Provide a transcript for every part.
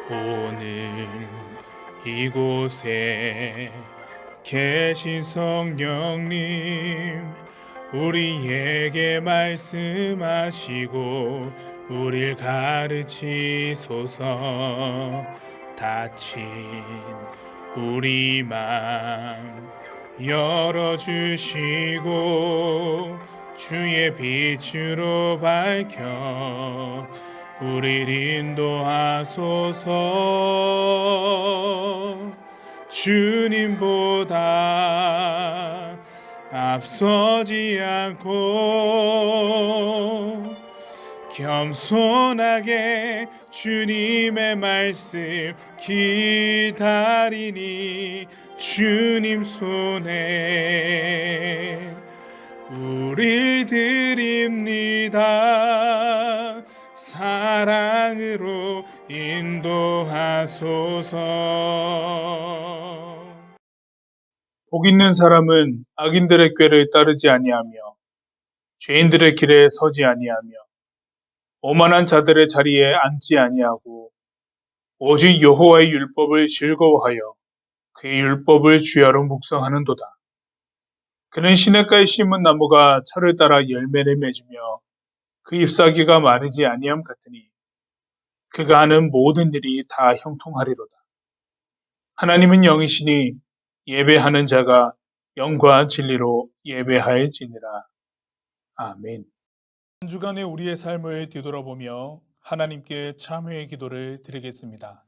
오늘 이곳에 계신 성령님, 우리에게 말씀하시고 우릴 가르치소서. 닫힌 우리 맘 열어주시고 주의 빛으로 밝혀 우릴 인도하소서. 주님보다 앞서지 않고 겸손하게 주님의 말씀 기다리니 주님 손에 우리 드립니다. 사랑으로 인도하소서. 복 있는 사람은 악인들의 꾀를 따르지 아니하며 죄인들의 길에 서지 아니하며 오만한 자들의 자리에 앉지 아니하고 오직 여호와의 율법을 즐거워하여 그의 율법을 주야로 묵상하는도다. 그는 시냇가에 심은 나무가 철을 따라 열매를 맺으며 그 잎사귀가 마르지 아니함 같으니 그가 하는 모든 일이 다 형통하리로다. 하나님은 영이시니 예배하는 자가 영과 진리로 예배하일지니라. 아멘. 한 주간의 우리의 삶을 뒤돌아보며 하나님께 참회의 기도를 드리겠습니다.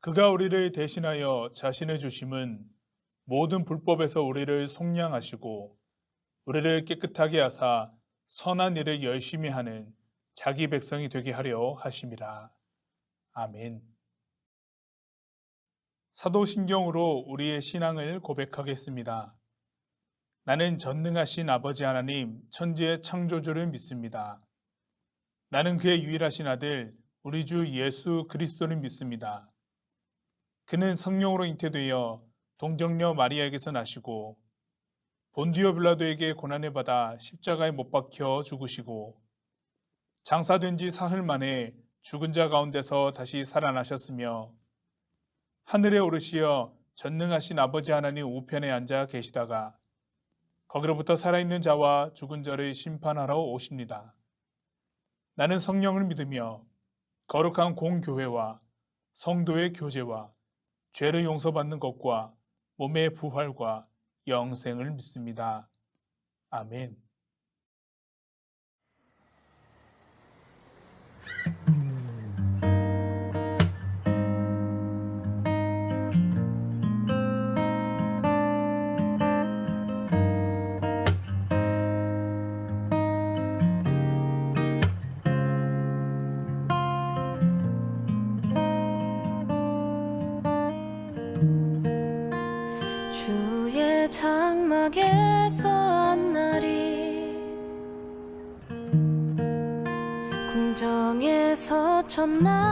그가 우리를 대신하여 자신을 주심은 모든 불법에서 우리를 속량하시고 우리를 깨끗하게 하사 선한 일을 열심히 하는 자기 백성이 되게 하려 하심이라. 아멘. 사도신경으로 우리의 신앙을 고백하겠습니다. 나는 전능하신 아버지 하나님 천지의 창조주를 믿습니다. 나는 그의 유일하신 아들 우리 주 예수 그리스도를 믿습니다. 그는 성령으로 잉태되어 동정녀 마리아에게서 나시고 본디오 빌라도에게 고난을 받아 십자가에 못 박혀 죽으시고 장사된 지 사흘 만에 죽은 자 가운데서 다시 살아나셨으며 하늘에 오르시어 전능하신 아버지 하나님 우편에 앉아 계시다가 거기로부터 살아있는 자와 죽은 자를 심판하러 오십니다. 나는 성령을 믿으며 거룩한 공교회와 성도의 교제와 죄를 용서받는 것과 몸의 부활과 영생을 믿습니다. 아멘. 주의 장막에서 한 날이 궁정에서 첫날보다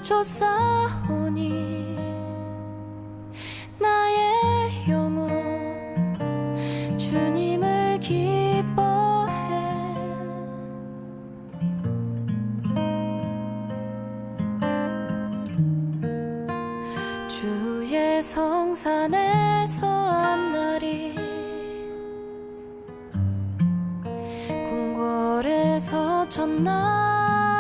좋사오니 나의 영혼 주님을 기뻐해. 주의 성산에서 한 날이 궁궐에서 첫날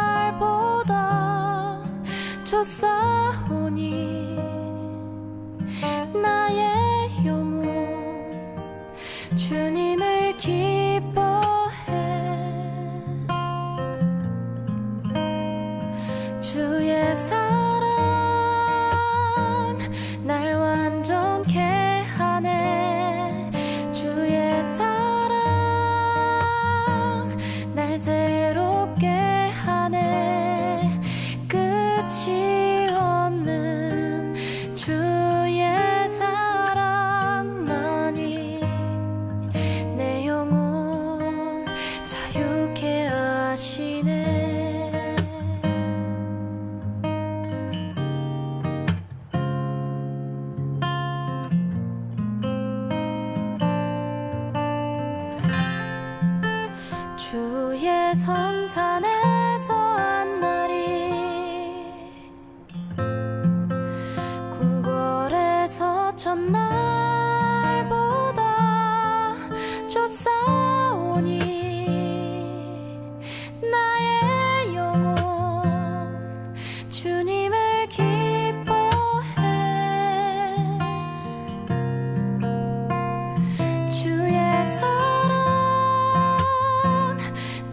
쫓아오니 나의 영혼 주님을 기뻐해. 주의 사랑 날 완전케 하네. 주의 사랑 날 새롭게 하네. 끝이 없는 주의 사랑만이 내 영혼 자유케 하시네. 주의 성산에서 한 날이 궁궐에서 첫날보다 쫓아오니 나의 영혼 주님을 기뻐해. 주의 사랑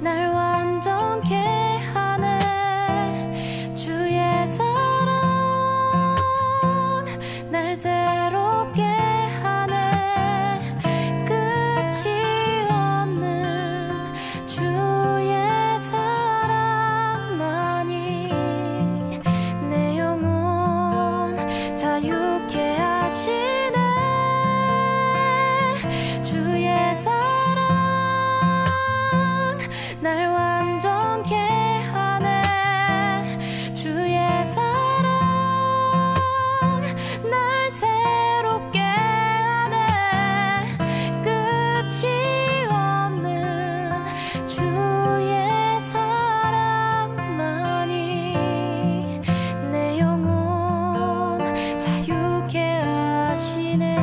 날 완전케 하네. 주의 사랑 날 새롭게 하네. 끝이 없는 주의 사랑만이 내 영혼 자유케 하시네. 주의 사랑 날 완전케 하네. 주의 사랑 날 새롭게 하네. 끝이 없는 주의 사랑만이 내 영혼 자유케 하시네.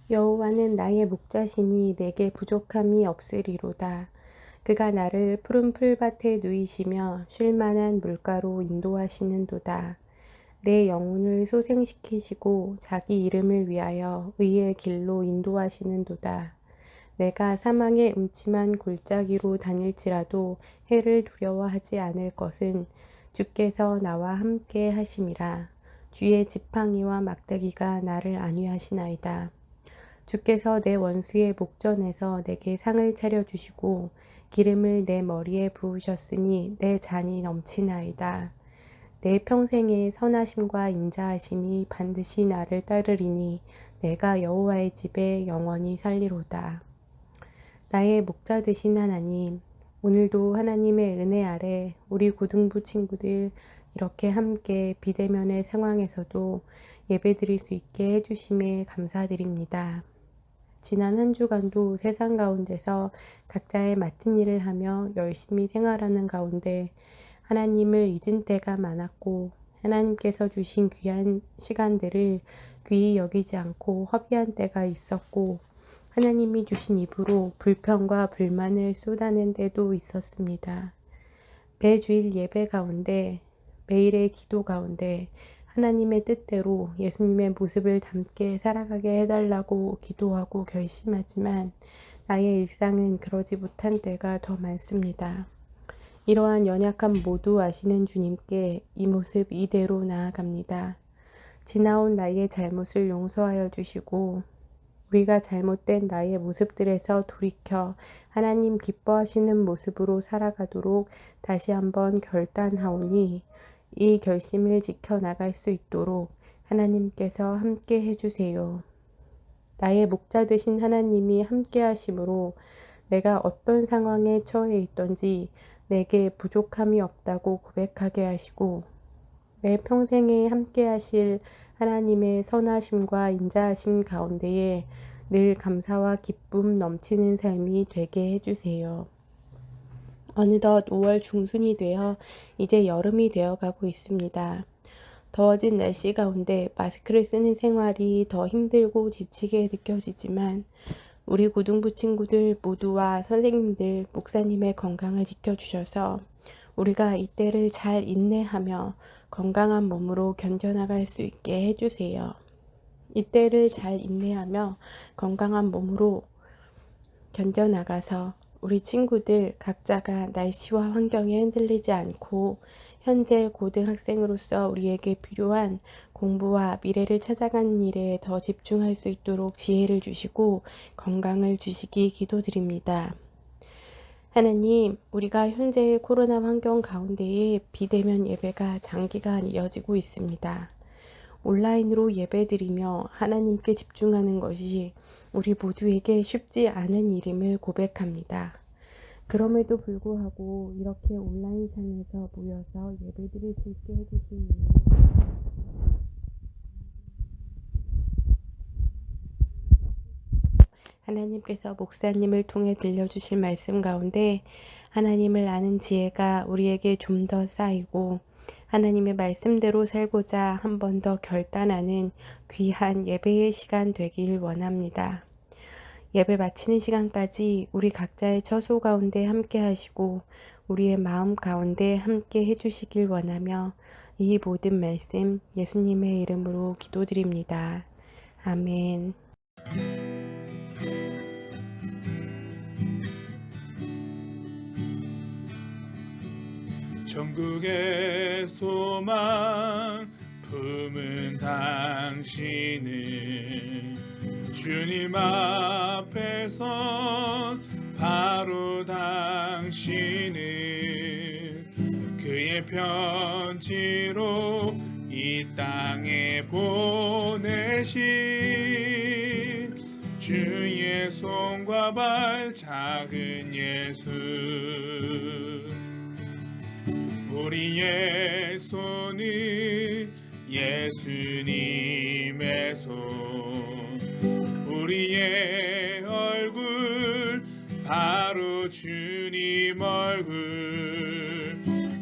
여호와는 나의 목자시니 내게 부족함이 없으리로다. 그가 나를 푸른 풀밭에 누이시며 쉴만한 물가로 인도하시는도다. 내 영혼을 소생시키시고 자기 이름을 위하여 의의 길로 인도하시는도다. 내가 사망의 음침한 골짜기로 다닐지라도 해를 두려워하지 않을 것은 주께서 나와 함께 하심이라. 주의 지팡이와 막대기가 나를 안위하시나이다. 주께서 내 원수의 목전에서 내게 상을 차려주시고 기름을 내 머리에 부으셨으니 내 잔이 넘치나이다. 내 평생의 선하심과 인자하심이 반드시 나를 따르리니 내가 여호와의 집에 영원히 살리로다. 나의 목자 되신 하나님, 오늘도 하나님의 은혜 아래 우리 고등부 친구들 이렇게 함께 비대면의 상황에서도 예배드릴 수 있게 해주심에 감사드립니다. 지난 한 주간도 세상 가운데서 각자의 맡은 일을 하며 열심히 생활하는 가운데 하나님을 잊은 때가 많았고 하나님께서 주신 귀한 시간들을 귀히 여기지 않고 허비한 때가 있었고 하나님이 주신 입으로 불평과 불만을 쏟아낸 때도 있었습니다. 매주일 예배 가운데 매일의 기도 가운데 하나님의 뜻대로 예수님의 모습을 담게 살아가게 해달라고 기도하고 결심하지만 나의 일상은 그러지 못한 때가 더 많습니다. 이러한 연약함 모두 아시는 주님께 이 모습 이대로 나아갑니다. 지나온 나의 잘못을 용서하여 주시고 우리가 잘못된 나의 모습들에서 돌이켜 하나님 기뻐하시는 모습으로 살아가도록 다시 한번 결단하오니 이 결심을 지켜나갈 수 있도록 하나님께서 함께 해주세요. 나의 목자 되신 하나님이 함께 하심으로 내가 어떤 상황에 처해 있던지 내게 부족함이 없다고 고백하게 하시고 내 평생에 함께 하실 하나님의 선하심과 인자하심 가운데에 늘 감사와 기쁨 넘치는 삶이 되게 해주세요. 어느덧 5월 중순이 되어 이제 여름이 되어가고 있습니다. 더워진 날씨 가운데 마스크를 쓰는 생활이 더 힘들고 지치게 느껴지지만 우리 고등부 친구들 모두와 선생님들, 목사님의 건강을 지켜주셔서 우리가 이때를 잘 인내하며 건강한 몸으로 견뎌나갈 수 있게 해주세요. 이때를 잘 인내하며 건강한 몸으로 견뎌나가서 우리 친구들 각자가 날씨와 환경에 흔들리지 않고 현재 고등학생으로서 우리에게 필요한 공부와 미래를 찾아가는 일에 더 집중할 수 있도록 지혜를 주시고 건강을 주시기 기도드립니다. 하나님, 우리가 현재 코로나 환경 가운데에 비대면 예배가 장기간 이어지고 있습니다. 온라인으로 예배드리며 하나님께 집중하는 것이 우리 모두에게 쉽지 않은 일임을 고백합니다. 그럼에도 불구하고 이렇게 온라인상에서 모여서 예배드릴 수 있게 해주시니 하나님께서 목사님을 통해 들려주실 말씀 가운데 하나님을 아는 지혜가 우리에게 좀 더 쌓이고 하나님의 말씀대로 살고자 한 번 더 결단하는 귀한 예배의 시간 되길 원합니다. 예배 마치는 시간까지 우리 각자의 처소 가운데 함께 하시고 우리의 마음 가운데 함께 해주시길 원하며 이 모든 말씀 예수님의 이름으로 기도드립니다. 아멘. 전국의 소망 품은 당신을 주님 앞에서 바로 당신을 그의 편지로 이 땅에 보내신 주의 손과 발 작은 예수 우리의 손은 예수님의 손 우리의 얼굴 바로 주님 얼굴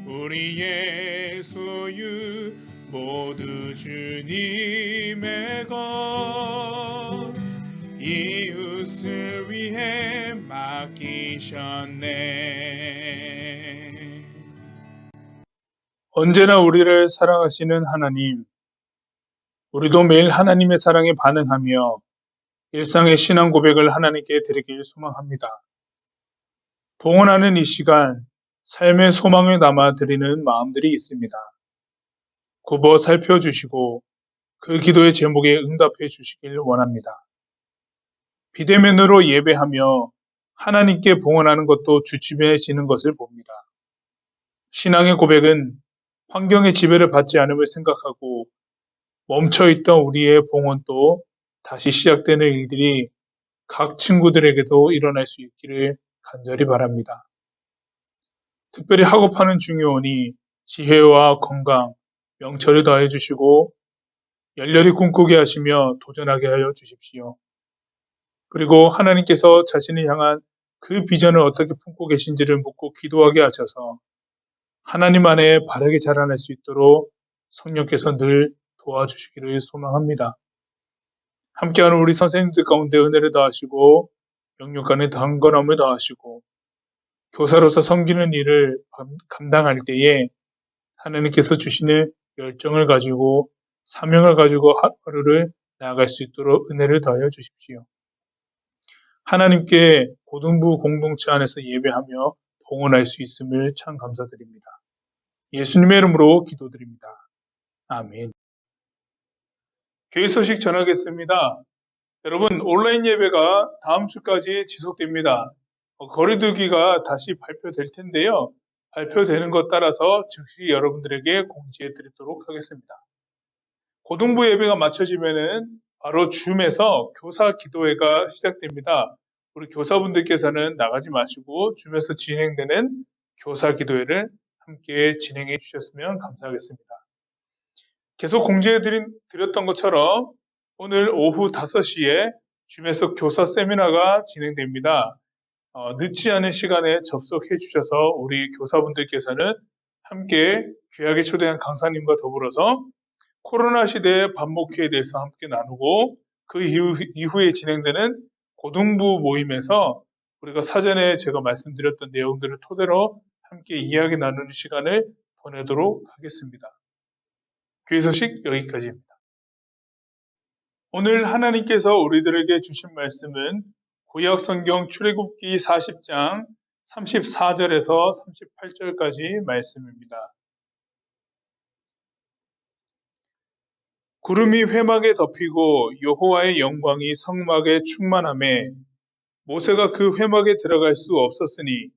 우리의 소유 모두 주님의 것 이웃을 위해 맡기셨네. 언제나 우리를 사랑하시는 하나님, 우리도 매일 하나님의 사랑에 반응하며 일상의 신앙 고백을 하나님께 드리길 소망합니다. 봉헌하는 이 시간, 삶의 소망을 담아 드리는 마음들이 있습니다. 굽어 살펴주시고 그 기도의 제목에 응답해 주시길 원합니다. 비대면으로 예배하며 하나님께 봉헌하는 것도 주춤해지는 것을 봅니다. 신앙의 고백은 환경의 지배를 받지 않음을 생각하고 멈춰있던 우리의 봉헌도 다시 시작되는 일들이 각 친구들에게도 일어날 수 있기를 간절히 바랍니다. 특별히 학업하는 중요원이 지혜와 건강, 명철을 더해 주시고 열렬히 꿈꾸게 하시며 도전하게 하여 주십시오. 그리고 하나님께서 자신을 향한 그 비전을 어떻게 품고 계신지를 묻고 기도하게 하셔서 하나님 안에 바르게 자라날 수 있도록 성령께서 늘 도와주시기를 소망합니다. 함께하는 우리 선생님들 가운데 은혜를 더하시고 영육간에 강건함을 더하시고 교사로서 섬기는 일을 감당할 때에 하나님께서 주시는 열정을 가지고 사명을 가지고 하루를 나아갈 수 있도록 은혜를 더하여 주십시오. 하나님께 고등부 공동체 안에서 예배하며 봉헌할 수 있음을 참 감사드립니다. 예수님의 이름으로 기도드립니다. 아멘. 교회 소식 전하겠습니다. 여러분, 온라인 예배가 다음 주까지 지속됩니다. 거리두기가 다시 발표될 텐데요. 발표되는 것 따라서 즉시 여러분들에게 공지해 드리도록 하겠습니다. 고등부 예배가 마쳐지면은 바로 줌에서 교사 기도회가 시작됩니다. 우리 교사분들께서는 나가지 마시고 줌에서 진행되는 교사 기도회를 함께 진행해 주셨으면 감사하겠습니다. 계속 공지해 드렸던 것처럼 오늘 오후 5시에 줌에서 교사 세미나가 진행됩니다. 늦지 않은 시간에 접속해 주셔서 우리 교사분들께서는 함께 귀하게 초대한 강사님과 더불어서 코로나 시대의 반복회에 대해서 함께 나누고 그 이후에 진행되는 고등부 모임에서 우리가 사전에 제가 말씀드렸던 내용들을 토대로 함께 이야기 나누는 시간을 보내도록 하겠습니다. 교회 소식 여기까지입니다. 오늘 하나님께서 우리들에게 주신 말씀은 구약 성경 출애굽기 40장 34절에서 38절까지 말씀입니다. 구름이 회막에 덮이고 여호와의 영광이 성막에 충만하매 모세가 그 회막에 들어갈 수 없었으니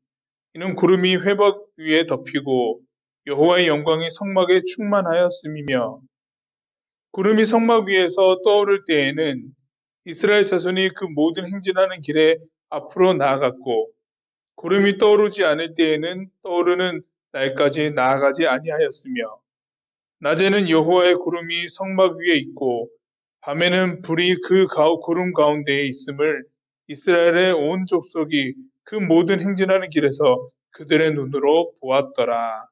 이는 구름이 회막 위에 덮이고 여호와의 영광이 성막에 충만하였음이며 구름이 성막 위에서 떠오를 때에는 이스라엘 자손이 그 모든 행진하는 길에 앞으로 나아갔고 구름이 떠오르지 않을 때에는 떠오르는 날까지 나아가지 아니하였으며 낮에는 여호와의 구름이 성막 위에 있고 밤에는 불이 그 구름 가운데에 있음을 이스라엘의 온 족속이 그 모든 행진하는 길에서 그들의 눈으로 보았더라.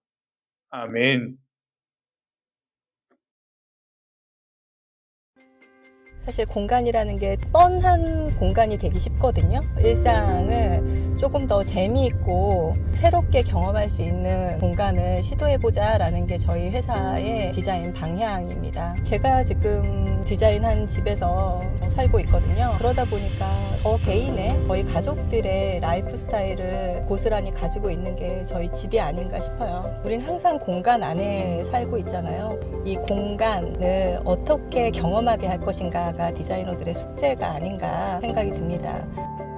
아멘. 사실 공간이라는 게 뻔한 공간이 되기 쉽거든요. 일상을 조금 더 재미있고 새롭게 경험할 수 있는 공간을 시도해보자라는 게 저희 회사의 디자인 방향입니다. 제가 지금 디자인한 집에서 살고 있거든요. 그러다 보니까 저 개인의 거의 가족들의 라이프 스타일을 고스란히 가지고 있는 게 저희 집이 아닌가 싶어요. 우린 항상 공간 안에 살고 있잖아요. 이 공간을 어떻게 경험하게 할 것인가가 디자이너들의 숙제가 아닌가 생각이 듭니다.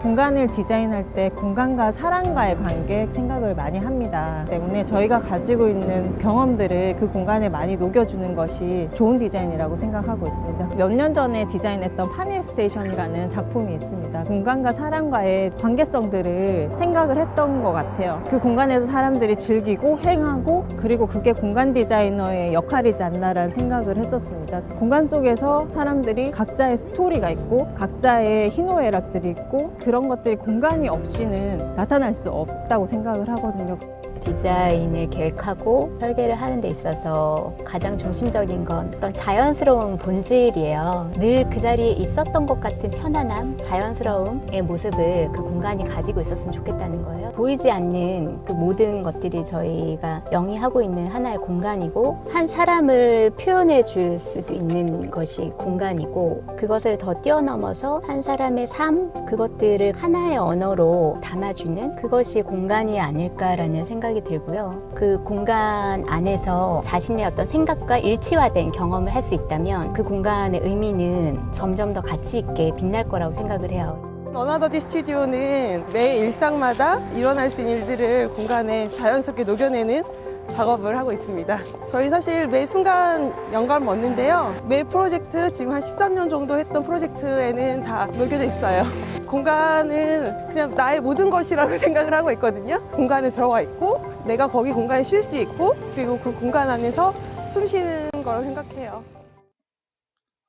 공간을 디자인할 때 공간과 사람과의 관계 생각을 많이 합니다. 때문에 저희가 가지고 있는 경험들을 그 공간에 많이 녹여주는 것이 좋은 디자인이라고 생각하고 있습니다. 몇 년 전에 디자인했던 파넬 스테이션이라는 작품이 있습니다. 공간과 사람과의 관계성들을 생각을 했던 것 같아요. 그 공간에서 사람들이 즐기고 행하고 그리고 그게 공간 디자이너의 역할이지 않나라는 생각을 했었습니다. 공간 속에서 사람들이 각자의 스토리가 있고 각자의 희노애락들이 있고 그런 것들이 공간이 없이는 나타날 수 없다고 생각을 하거든요. 디자인을 계획하고 설계를 하는 데 있어서 가장 중심적인 건 어떤 자연스러운 본질이에요. 늘 그 자리에 있었던 것 같은 편안함, 자연스러움의 모습을 그 공간이 가지고 있었으면 좋겠다는 거예요. 보이지 않는 그 모든 것들이 저희가 영위하고 있는 하나의 공간이고 한 사람을 표현해 줄 수도 있는 것이 공간이고 그것을 더 뛰어넘어서 한 사람의 삶, 그것들을 하나의 언어로 담아주는 그것이 공간이 아닐까라는 생각이 들고요. 그 공간 안에서 자신의 어떤 생각과 일치화된 경험을 할 수 있다면 그 공간의 의미는 점점 더 가치 있게 빛날 거라고 생각을 해요. 어나더디 스튜디오는 매 일상마다 일어날 수 있는 일들을 공간에 자연스럽게 녹여내는 작업을 하고 있습니다. 저희 사실 매 순간 영감을 얻는데요. 매 프로젝트, 지금 한 13년 정도 했던 프로젝트에는 다 녹여져 있어요. 공간은 그냥 나의 모든 것이라고 생각을 하고 있거든요. 공간에 들어가 있고 내가 거기 공간에 쉴 수 있고 그리고 그 공간 안에서 숨 쉬는 거라고 생각해요.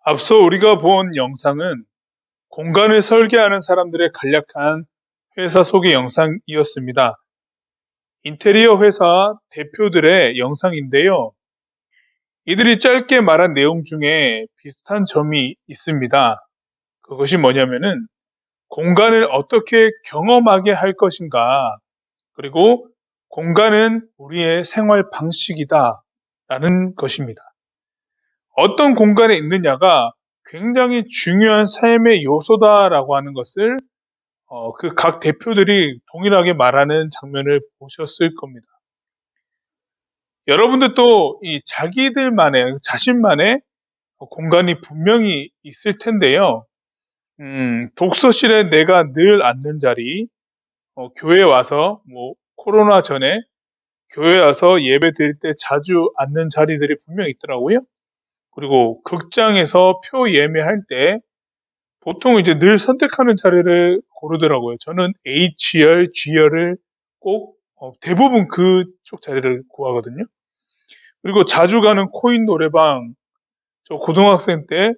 앞서 우리가 본 영상은 공간을 설계하는 사람들의 간략한 회사 소개 영상이었습니다. 인테리어 회사 대표들의 영상인데요. 이들이 짧게 말한 내용 중에 비슷한 점이 있습니다. 그것이 뭐냐면은 공간을 어떻게 경험하게 할 것인가, 그리고 공간은 우리의 생활 방식이다 라는 것입니다. 어떤 공간에 있느냐가 굉장히 중요한 삶의 요소다라고 하는 것을 그 각 대표들이 동일하게 말하는 장면을 보셨을 겁니다. 여러분들도 이 자신만의 공간이 분명히 있을 텐데요. 독서실에 내가 늘 앉는 자리, 교회에 와서 코로나 전에 교회에 와서 예배 드릴 때 자주 앉는 자리들이 분명히 있더라고요. 그리고 극장에서 표 예매할 때 보통 이제 늘 선택하는 자리를 고르더라고요. 저는 H열, G열을 꼭 대부분 그쪽 자리를 구하거든요. 그리고 자주 가는 코인 노래방, 저 고등학생 때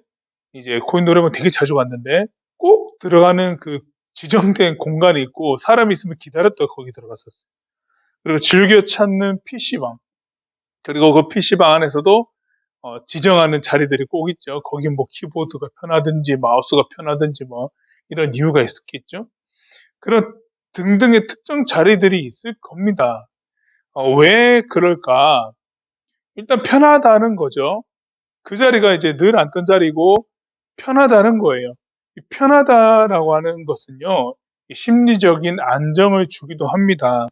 이제 코인 노래방 되게 자주 갔는데 꼭 들어가는 그 지정된 공간이 있고 사람이 있으면 기다렸다가 거기 들어갔었어요. 그리고 즐겨 찾는 PC방. 그리고 그 PC방 안에서도 지정하는 자리들이 꼭 있죠. 거기 뭐 키보드가 편하든지 마우스가 편하든지 뭐 이런 이유가 있었겠죠. 그런 등등의 특정 자리들이 있을 겁니다. 왜 그럴까? 일단 편하다는 거죠. 그 자리가 이제 늘 앉던 자리고 편하다는 거예요. 이 편하다라고 하는 것은요, 이 심리적인 안정을 주기도 합니다.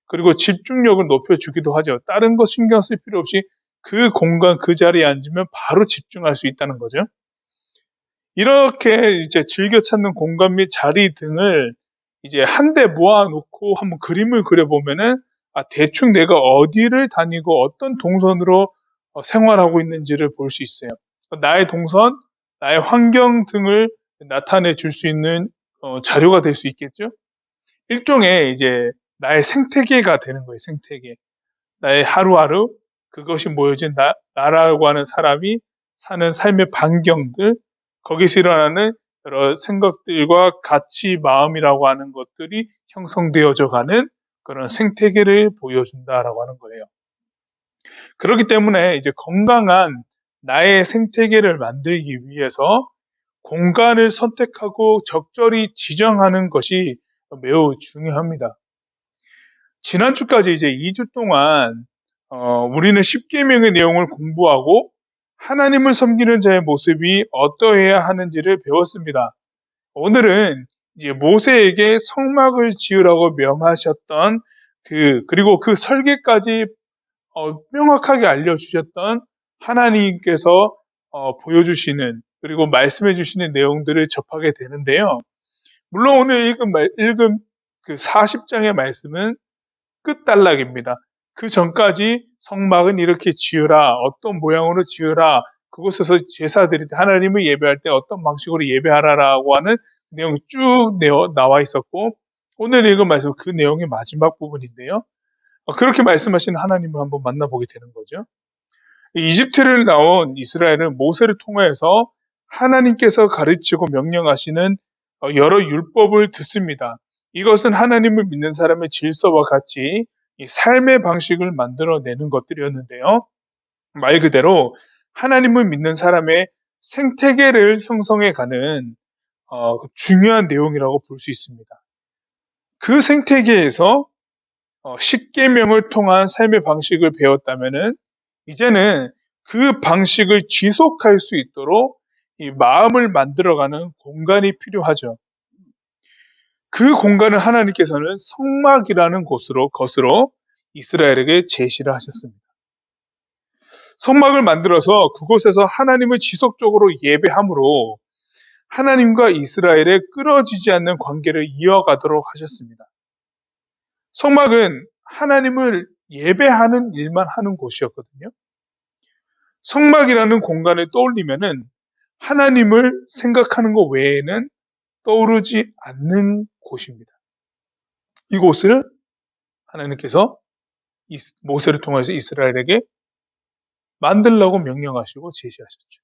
그리고 집중력을 높여주기도 하죠. 다른 거 신경 쓸 필요 없이 그 공간, 그 자리에 앉으면 바로 집중할 수 있다는 거죠. 이렇게 이제 즐겨 찾는 공간 및 자리 등을 이제 한데 모아놓고 한번 그림을 그려보면은 대충 내가 어디를 다니고 어떤 동선으로 생활하고 있는지를 볼 수 있어요. 나의 동선, 나의 환경 등을 나타내 줄 수 있는 자료가 될 수 있겠죠. 일종의 이제 나의 생태계가 되는 거예요. 생태계. 나의 하루하루 그것이 모여진 나라고 하는 사람이 사는 삶의 반경들, 거기서 일어나는 여러 생각들과 가치, 마음이라고 하는 것들이 형성되어져 가는 그런 생태계를 보여준다라고 하는 거예요. 그렇기 때문에 이제 건강한 나의 생태계를 만들기 위해서 공간을 선택하고 적절히 지정하는 것이 매우 중요합니다. 지난주까지 이제 2주 동안 우리는 십계명의 내용을 공부하고 하나님을 섬기는 자의 모습이 어떠해야 하는지를 배웠습니다. 오늘은 이제 모세에게 성막을 지으라고 명하셨던 그리고 그 설계까지 명확하게 알려주셨던 하나님께서 보여주시는 그리고 말씀해 주시는 내용들을 접하게 되는데요. 물론 오늘 읽은 그 40장의 말씀은 끝단락입니다. 그 전까지 성막은 이렇게 지으라, 어떤 모양으로 지으라, 그곳에서 제사 드릴 때 하나님을 예배할 때 어떤 방식으로 예배하라라고 하는 내용이 쭉 나와 있었고, 오늘 읽은 말씀 그 내용의 마지막 부분인데요. 그렇게 말씀하시는 하나님을 한번 만나보게 되는 거죠. 이집트를 나온 이스라엘은 모세를 통해서 하나님께서 가르치고 명령하시는 여러 율법을 듣습니다. 이것은 하나님을 믿는 사람의 질서와 같이 이 삶의 방식을 만들어내는 것들이었는데요. 말 그대로 하나님을 믿는 사람의 생태계를 형성해가는 중요한 내용이라고 볼 수 있습니다. 그 생태계에서 십계명을 통한 삶의 방식을 배웠다면은 이제는 그 방식을 지속할 수 있도록 이 마음을 만들어가는 공간이 필요하죠. 그 공간을 하나님께서는 성막이라는 것으로 이스라엘에게 제시를 하셨습니다. 성막을 만들어서 그곳에서 하나님을 지속적으로 예배함으로 하나님과 이스라엘의 끊어지지 않는 관계를 이어가도록 하셨습니다. 성막은 하나님을 예배하는 일만 하는 곳이었거든요. 성막이라는 공간을 떠올리면은 하나님을 생각하는 것 외에는 떠오르지 않는 곳입니다. 이곳을 하나님께서 모세를 통해서 이스라엘에게 만들라고 명령하시고 제시하셨죠.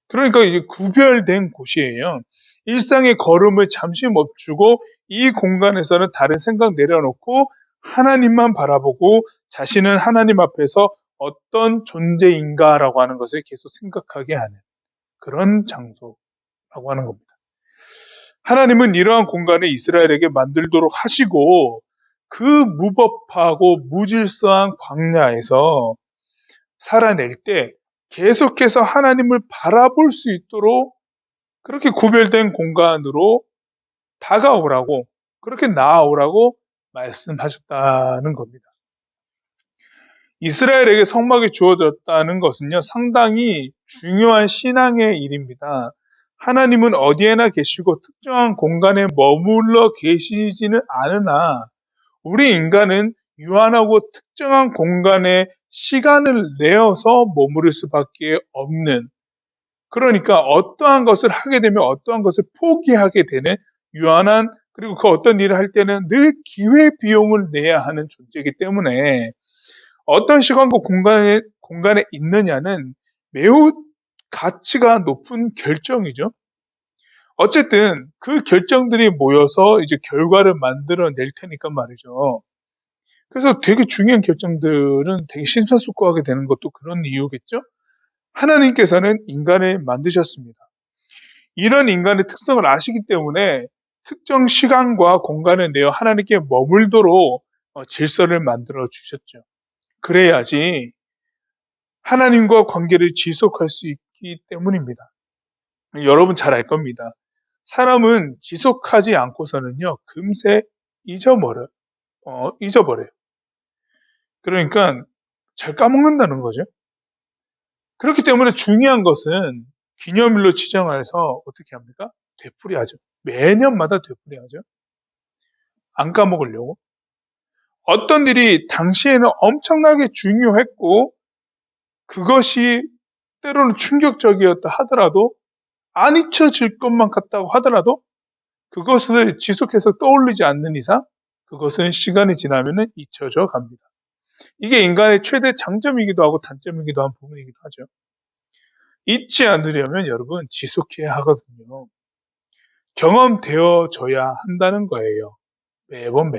그러니까 이제 구별된 곳이에요. 일상의 걸음을 잠시 멈추고 이 공간에서는 다른 생각 내려놓고 하나님만 바라보고 자신은 하나님 앞에서 어떤 존재인가라고 하는 것을 계속 생각하게 하는 그런 장소라고 하는 겁니다. 하나님은 이러한 공간을 이스라엘에게 만들도록 하시고 그 무법하고 무질서한 광야에서 살아낼 때 계속해서 하나님을 바라볼 수 있도록 그렇게 구별된 공간으로 다가오라고 그렇게 나아오라고 말씀하셨다는 겁니다. 이스라엘에게 성막이 주어졌다는 것은요, 상당히 중요한 신앙의 일입니다. 하나님은 어디에나 계시고 특정한 공간에 머물러 계시지는 않으나 우리 인간은 유한하고 특정한 공간에 시간을 내어서 머무를 수밖에 없는, 그러니까 어떠한 것을 하게 되면 어떠한 것을 포기하게 되는 유한한, 그리고 그 어떤 일을 할 때는 늘 기회 비용을 내야 하는 존재이기 때문에 어떤 시간과 공간에 있느냐는 매우 가치가 높은 결정이죠. 어쨌든 그 결정들이 모여서 이제 결과를 만들어낼 테니까 말이죠. 그래서 되게 중요한 결정들은 되게 심사숙고하게 되는 것도 그런 이유겠죠. 하나님께서는 인간을 만드셨습니다. 이런 인간의 특성을 아시기 때문에 특정 시간과 공간을 내어 하나님께 머물도록 질서를 만들어 주셨죠. 그래야지 하나님과 관계를 지속할 수 있기 때문입니다. 여러분 잘 알 겁니다. 사람은 지속하지 않고서는요, 금세 잊어버려요. 잊어버려요. 그러니까 잘 까먹는다는 거죠. 그렇기 때문에 중요한 것은 기념일로 지정해서 어떻게 합니까? 되풀이하죠. 매년마다 되풀이하죠. 안 까먹으려고. 어떤 일이 당시에는 엄청나게 중요했고 그것이 때로는 충격적이었다 하더라도 안 잊혀질 것만 같다고 하더라도 그것을 지속해서 떠올리지 않는 이상 그것은 시간이 지나면 잊혀져 갑니다. 이게 인간의 최대 장점이기도 하고 단점이기도 한 부분이기도 하죠. 잊지 않으려면 여러분 지속해야 하거든요. 경험되어져야 한다는 거예요. 매번.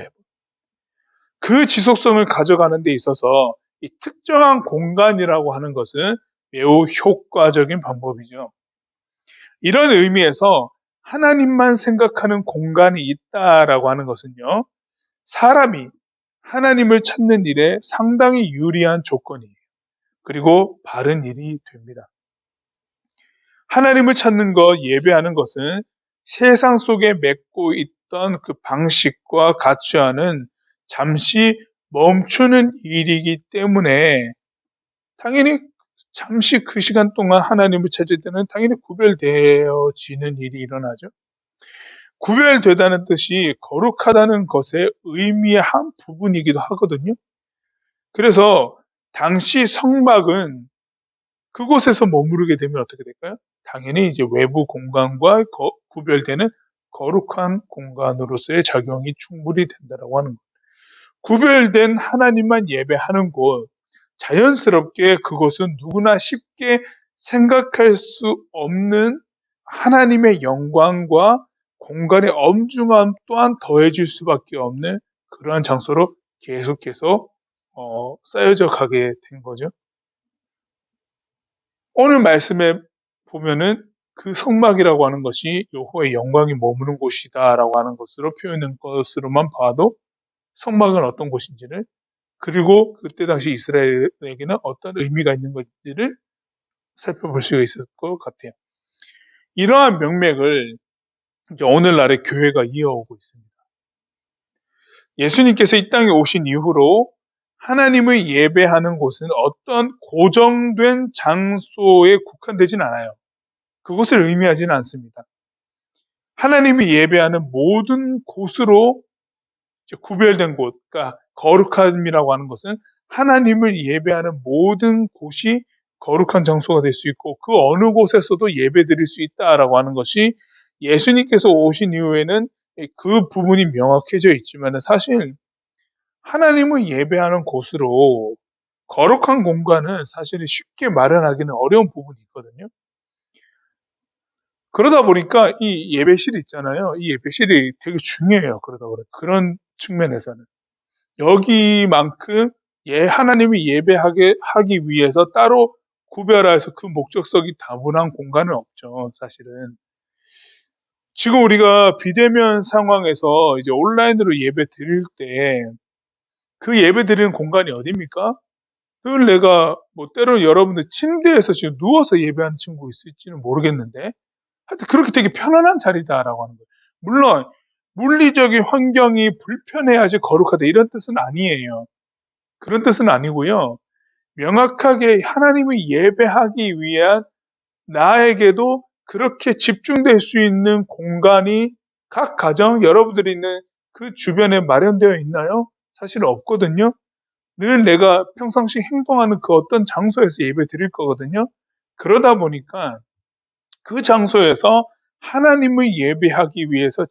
그 지속성을 가져가는 데 있어서 이 특정한 공간이라고 하는 것은 매우 효과적인 방법이죠. 이런 의미에서 하나님만 생각하는 공간이 있다라고 하는 것은요, 사람이 하나님을 찾는 일에 상당히 유리한 조건이에요. 그리고 바른 일이 됩니다. 하나님을 찾는 것, 예배하는 것은 세상 속에 맺고 있던 그 방식과 가치와는 잠시 멈추는 일이기 때문에 당연히 잠시 그 시간 동안 하나님을 찾을 때는 당연히 구별되어지는 일이 일어나죠. 구별되다는 뜻이 거룩하다는 것의 의미의 한 부분이기도 하거든요. 그래서 당시 성막은 그곳에서 머무르게 되면 어떻게 될까요? 당연히 이제 외부 공간과 구별되는 거룩한 공간으로서의 작용이 충분히 된다라고 하는 것. 구별된 하나님만 예배하는 곳, 자연스럽게 그것은 누구나 쉽게 생각할 수 없는 하나님의 영광과 공간의 엄중함 또한 더해질 수밖에 없는 그러한 장소로 계속해서 쌓여져 가게 된 거죠. 오늘 말씀에 보면은 그 성막이라고 하는 것이 여호와의 영광이 머무는 곳이다라고 하는 것으로 표현된 것으로만 봐도 성막은 어떤 곳인지를, 그리고 그때 당시 이스라엘에게는 어떤 의미가 있는 건지를 살펴볼 수가 있을 것 같아요. 이러한 명맥을 이제 오늘날의 교회가 이어오고 있습니다. 예수님께서 이 땅에 오신 이후로 하나님을 예배하는 곳은 어떤 고정된 장소에 국한되진 않아요. 그것을 의미하지는 않습니다. 하나님이 예배하는 모든 곳으로 구별된 곳, 그러니까 거룩함이라고 하는 것은 하나님을 예배하는 모든 곳이 거룩한 장소가 될 수 있고 그 어느 곳에서도 예배 드릴 수 있다라고 하는 것이 예수님께서 오신 이후에는 그 부분이 명확해져 있지만 사실 하나님을 예배하는 곳으로 거룩한 공간은 사실 쉽게 마련하기는 어려운 부분이 있거든요. 그러다 보니까 이 예배실이 있잖아요. 이 예배실이 되게 중요해요. 그런 측면에서는. 여기만큼 하나님이 예배하기 위해서 따로 구별해서 그 목적성이 다분한 공간은 없죠, 사실은. 지금 우리가 비대면 상황에서 이제 온라인으로 예배 드릴 때 그 예배 드리는 공간이 어디입니까? 그걸 내가 때로는 여러분들 침대에서 지금 누워서 예배하는 친구 있을지는 모르겠는데 하여튼 그렇게 되게 편안한 자리다라고 하는 거예요. 물론 물리적인 환경이 불편해야지 거룩하다 이런 뜻은 아니에요. 그런 뜻은 아니고요. 명확하게 하나님을 예배하기 위한 나에게도 그렇게 집중될 수 있는 공간이 각 가정, 여러분들이 있는 그 주변에 마련되어 있나요? 사실 없거든요. 늘 내가 평상시 행동하는 그 어떤 장소에서 예배 드릴 거거든요. 그러다 보니까 그 장소에서 하나님을 예배하기 위해서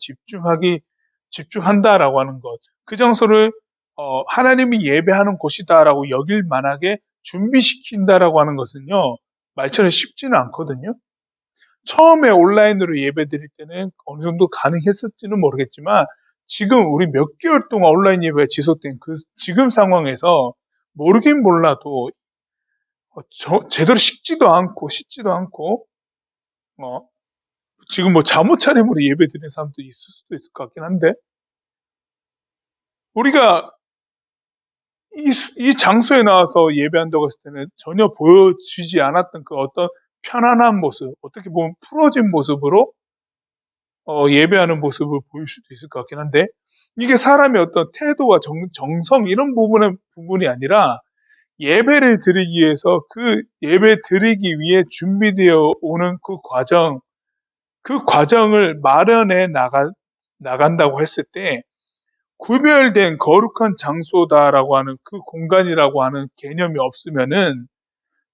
집중한다라고 하는 것. 그 장소를 하나님이 예배하는 곳이다라고 여길 만하게 준비시킨다라고 하는 것은요. 말처럼 쉽지는 않거든요. 처음에 온라인으로 예배 드릴 때는 어느 정도 가능했을지는 모르겠지만 지금 우리 몇 개월 동안 온라인 예배가 지속된 그 지금 상황에서 모르긴 몰라도 제대로 씻지도 않고 어, 지금 뭐 잠옷 차림으로 예배 드리는 사람도 있을 수도 있을 것 같긴 한데 우리가 이 장소에 나와서 예배한다고 했을 때는 전혀 보여지지 않았던 그 어떤 편안한 모습, 어떻게 보면 풀어진 모습으로 예배하는 모습을 보일 수도 있을 것 같긴 한데 이게 사람의 어떤 태도와 정성 이런 부분이 아니라 예배를 드리기 위해서 그 예배 드리기 위해 준비되어 오는 그 과정을 마련해 나간다고 했을 때 구별된 거룩한 장소다라고 하는 그 공간이라고 하는 개념이 없으면은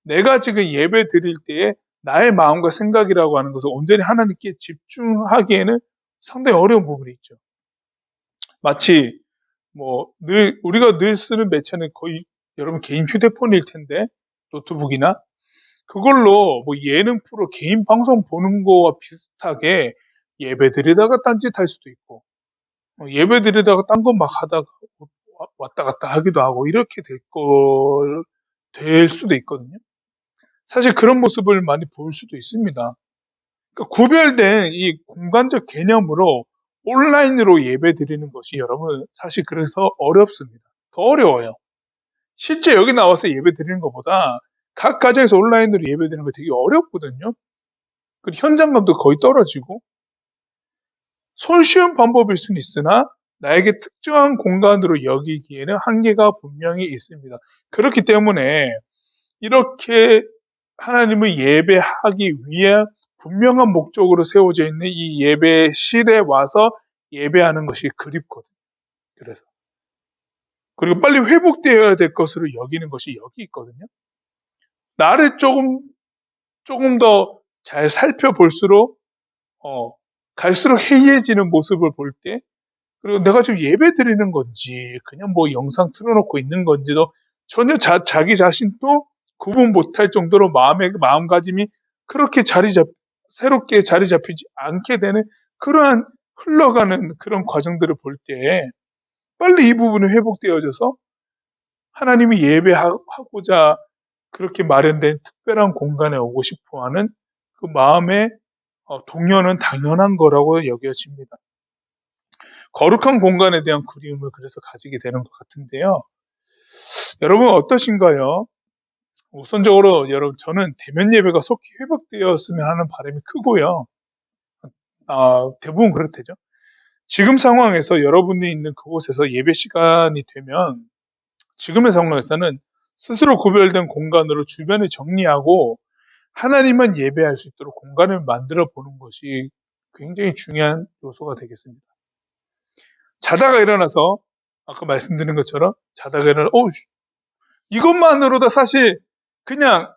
내가 지금 예배 드릴 때에 나의 마음과 생각이라고 하는 것을 온전히 하나님께 집중하기에는 상당히 어려운 부분이 있죠. 마치 우리가 늘 쓰는 매체는 거의 여러분 개인 휴대폰일 텐데 노트북이나 그걸로 뭐 예능 프로 개인 방송 보는 거와 비슷하게 예배 드리다가 딴짓 할 수도 있고 예배 드리다가 딴 거 막 하다가 왔다 갔다 하기도 하고 이렇게 될 수도 있거든요. 사실 그런 모습을 많이 볼 수도 있습니다. 그러니까 구별된 이 공간적 개념으로 온라인으로 예배 드리는 것이 여러분 사실 그래서 어렵습니다. 더 어려워요. 실제 여기 나와서 예배 드리는 것보다 각 가정에서 온라인으로 예배 드리는 거 되게 어렵거든요. 그리고 현장감도 거의 떨어지고 손쉬운 방법일 수는 있으나 나에게 특정한 공간으로 여기기에는 한계가 분명히 있습니다. 그렇기 때문에 이렇게 하나님을 예배하기 위해 분명한 목적으로 세워져 있는 이 예배실에 와서 예배하는 것이 그립거든요. 그리고 빨리 회복되어야 될 것으로 여기는 것이 여기 있거든요. 나를 조금 더 잘 살펴볼수록 갈수록 해이해지는 모습을 볼 때, 그리고 내가 지금 예배 드리는 건지, 그냥 뭐 영상 틀어놓고 있는 건지도 전혀 자기 자신도 구분 못할 정도로 마음가짐이 그렇게 새롭게 자리 잡히지 않게 되는 그러한 흘러가는 그런 과정들을 볼 때, 빨리 이 부분이 회복되어져서 하나님이 예배하고자 그렇게 마련된 특별한 공간에 오고 싶어 하는 그 마음의 동요는 당연한 거라고 여겨집니다. 거룩한 공간에 대한 그리움을 그래서 가지게 되는 것 같은데요. 여러분 어떠신가요? 우선적으로 여러분 저는 대면 예배가 속히 회복되었으면 하는 바람이 크고요. 대부분 그렇대죠. 지금 상황에서 여러분이 있는 그곳에서 예배 시간이 되면 지금의 상황에서는 스스로 구별된 공간으로 주변을 정리하고 하나님만 예배할 수 있도록 공간을 만들어 보는 것이 굉장히 중요한 요소가 되겠습니다. 자다가 일어나서 아까 말씀드린 것처럼 자다가 이것만으로도 사실 그냥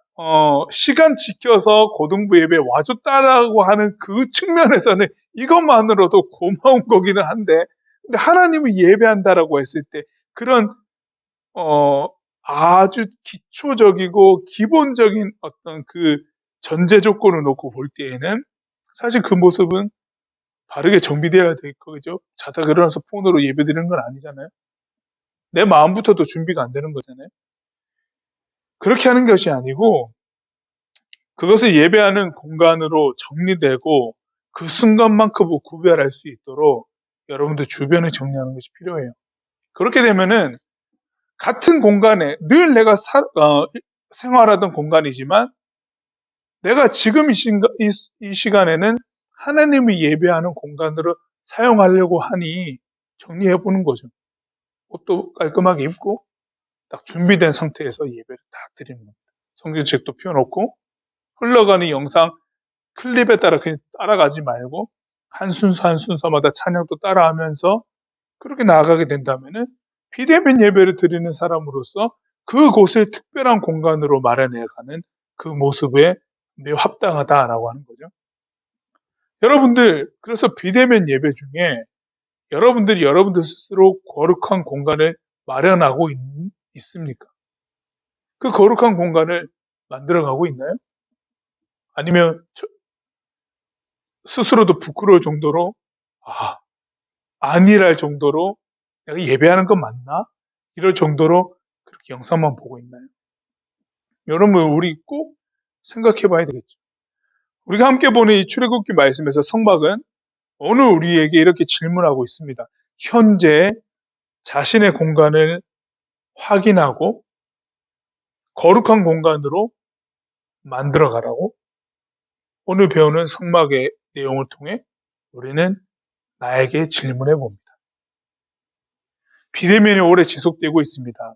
시간 지켜서 고등부 예배 와줬다라고 하는 그 측면에서는 이것만으로도 고마운 거기는 한데 근데 하나님을 예배한다라고 했을 때 그런 아주 기초적이고 기본적인 어떤 그 전제 조건을 놓고 볼 때에는 사실 그 모습은 바르게 정비되어야 될 거죠. 자다가 일어나서 폰으로 예배드리는 건 아니잖아요. 내 마음부터도 준비가 안 되는 거잖아요. 그렇게 하는 것이 아니고 그것을 예배하는 공간으로 정리되고 그 순간만큼 구별할 수 있도록 여러분들 주변을 정리하는 것이 필요해요. 그렇게 되면은 같은 공간에 늘 내가 생활하던 공간이지만 내가 지금 이 시간에는 하나님을 예배하는 공간으로 사용하려고 하니 정리해 보는 거죠. 옷도 깔끔하게 입고 딱 준비된 상태에서 예배를 딱 드리는 겁니다. 성경책도 펴놓고 흘러가는 영상 클립에 따라 그냥 따라가지 말고 한 순서 한 순서마다 찬양도 따라하면서 그렇게 나아가게 된다면은 비대면 예배를 드리는 사람으로서 그곳을 특별한 공간으로 마련해가는 그 모습에 매우 합당하다라고 하는 거죠. 여러분들 그래서 비대면 예배 중에 여러분들이 여러분들 스스로 거룩한 공간을 마련하고 있습니까? 그 거룩한 공간을 만들어가고 있나요? 아니면 스스로도 부끄러울 정도로 아니랄 정도로 내가 예배하는 건 맞나? 이럴 정도로 그렇게 영상만 보고 있나요? 여러분, 우리 꼭 생각해 봐야 되겠죠. 우리가 함께 보는 이 출애굽기 말씀에서 성막은 오늘 우리에게 이렇게 질문하고 있습니다. 현재 자신의 공간을 확인하고 거룩한 공간으로 만들어 가라고 오늘 배우는 성막의 내용을 통해 우리는 나에게 질문해 봅니다. 비대면이 오래 지속되고 있습니다.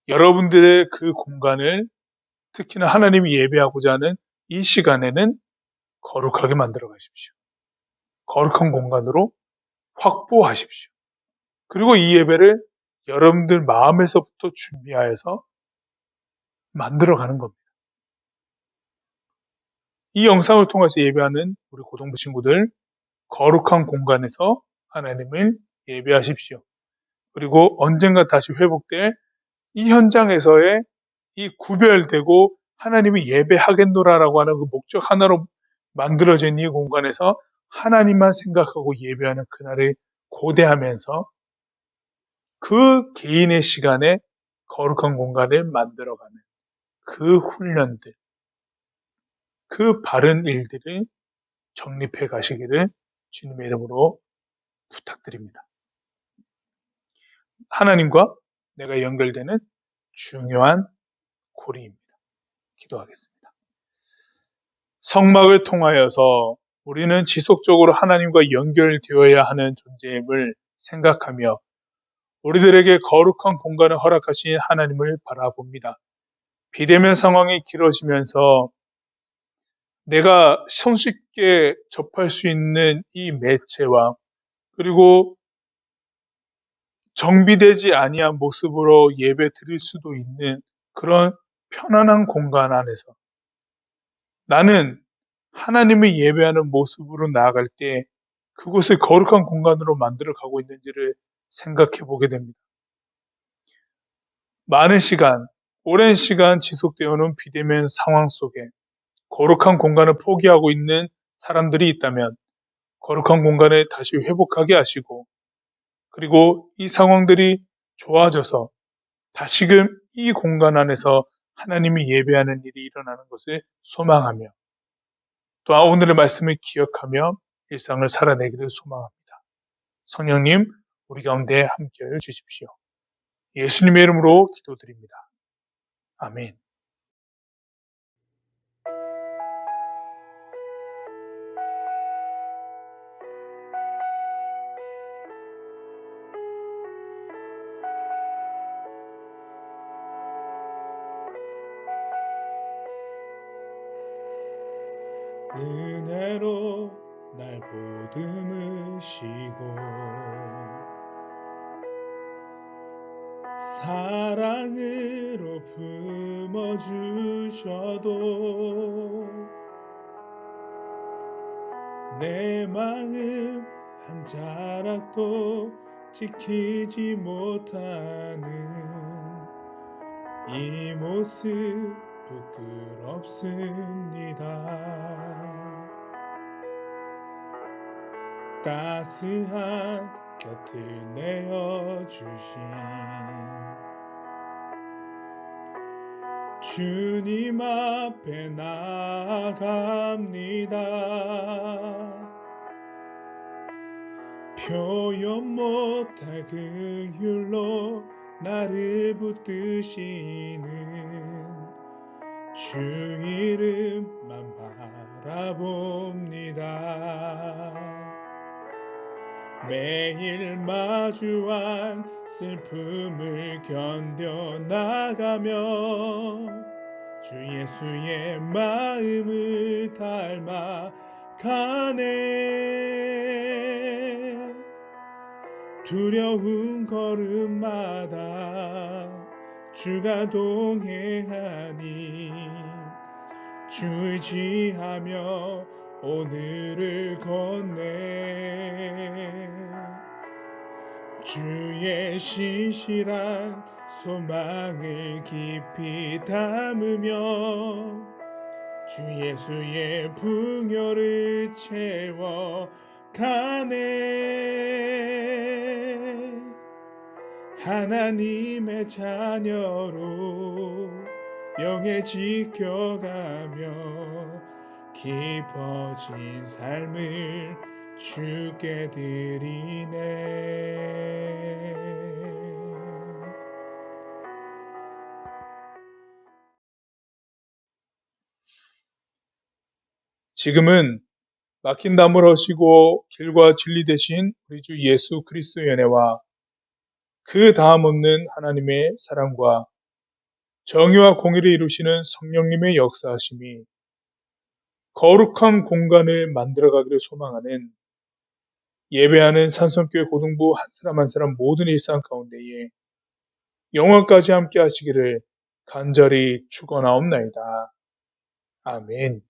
여러분들의 그 공간을 특히나 하나님이 예배하고자 하는 이 시간에는 거룩하게 만들어 가십시오. 거룩한 공간으로 확보하십시오. 그리고 이 예배를 여러분들 마음에서부터 준비하여서 만들어가는 겁니다. 이 영상을 통해서 예배하는 우리 고등부 친구들, 거룩한 공간에서 하나님을 예배하십시오. 그리고 언젠가 다시 회복될 이 현장에서의 이 구별되고 하나님이 예배하겠노라라고 하는 그 목적 하나로 만들어진 이 공간에서 하나님만 생각하고 예배하는 그날을 고대하면서 그 개인의 시간에 거룩한 공간을 만들어가는 그 훈련들, 그 바른 일들을 정립해 가시기를 주님의 이름으로 부탁드립니다. 하나님과 내가 연결되는 중요한 고리입니다. 기도하겠습니다. 성막을 통하여서 우리는 지속적으로 하나님과 연결되어야 하는 존재임을 생각하며 우리들에게 거룩한 공간을 허락하신 하나님을 바라봅니다. 비대면 상황이 길어지면서 내가 손쉽게 접할 수 있는 이 매체와 그리고 정비되지 아니한 모습으로 예배 드릴 수도 있는 그런 편안한 공간 안에서 나는 하나님을 예배하는 모습으로 나아갈 때 그곳을 거룩한 공간으로 만들어 가고 있는지를 생각해 보게 됩니다. 많은 시간, 오랜 시간 지속되어오는 비대면 상황 속에 거룩한 공간을 포기하고 있는 사람들이 있다면 거룩한 공간을 다시 회복하게 하시고 그리고 이 상황들이 좋아져서 다시금 이 공간 안에서 하나님이 예배하는 일이 일어나는 것을 소망하며 또한 오늘의 말씀을 기억하며 일상을 살아내기를 소망합니다. 성령님, 우리 가운데 함께해 주십시오. 예수님의 이름으로 기도드립니다. 아멘. 은혜로 날 보듬으시고 사랑으로 품어주셔도 내 마음 한 자락도 지키지 못하는 이 모습 부끄럽습니다. 따스한 곁을 내어주신 주님 앞에 나아갑니다. 표현 못할 긍휼로 나를 붙드시는 주 이름만 바라봅니다. 매일 마주한 슬픔을 견뎌나가며 주 예수의 마음을 닮아가네. 두려운 걸음마다 주가 동행하니 주 의지하며 오늘을 건네. 주의 신실한 소망을 깊이 담으며 주 예수의 풍요를 채워가네. 하나님의 자녀로 영에 지켜가며 깊어진 삶을 주께 드리네. 지금은 막힌 담을 허시고 길과 진리 되신 우리 주 예수 그리스도의 은혜와 그 다음 없는 하나님의 사랑과 정의와 공의를 이루시는 성령님의 역사하심이 거룩한 공간을 만들어가기를 소망하는 예배하는 산성교회 고등부 한 사람 한 사람 모든 일상 가운데에 영원까지 함께 하시기를 간절히 축원하옵나이다. 아멘.